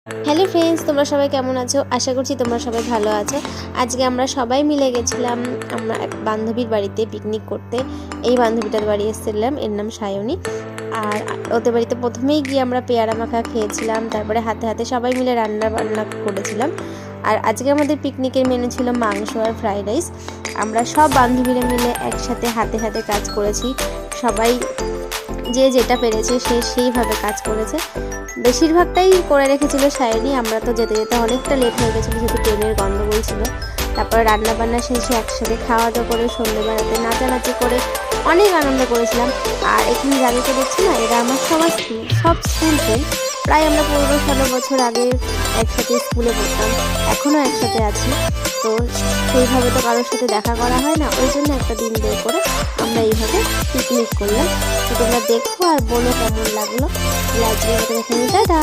Hello friends, তোমরা সবাই কেমন আছো? আশা করছি তোমরা সবাই ভালো আছো। আজকে আমরা সবাই মিলে গেছিলাম আমরা এক বান্ধবীর বাড়িতে পিকনিক করতে। এই বান্ধবীটার বাড়ি এসেছিলাম, এর নাম সায়নী। আর ওদের বাড়িতে প্রথমেই গিয়ে আমরা পেয়ারা মাখা খেয়েছিলাম, তারপরে হাতে হাতে সবাই মিলে রান্না বান্না করেছিলাম। আর আজকে আমাদের পিকনিকের মেনু ছিল মাংস আর ফ্রাইড রাইস। আমরা সব বান্ধবীরা মিলে একসাথে হাতে হাতে কাজ করেছি। সবাই যে যেটা পেরেছে সে সেইভাবে কাজ করেছে। বেশিরভাগটাই করে রেখেছিল সায়নী। আমরা তো যেতে যেতে অনেকটা লেট হয়ে গেছিলো, যেহেতু ট্রেনের গন্ডগোল ছিল। তারপরে রান্নাবান্না শেষে একসাথে খাওয়া দাওয়া করে সন্ধ্যেবেলাতে নাচানাচি করে অনেক আনন্দ করেছিলাম। আর এখানে যাদেরকে দেখছি না, এরা আমার সব স্কুল ফ্রেন্ড। প্রায় আমরা 15-16 বছর আগে একসাথে স্কুলে পড়তাম, এখনও একসাথে আছি। তো সেইভাবে তো কারোর সাথে দেখা করা হয় না, ওই জন্য একটা দিন বের করে আমরা এইভাবে পিকনিক করলাম। তো তোমরা দেখো আর বলো কেমন লাগলো। লাইক দিয়ে দেখে নিতে। টাটা।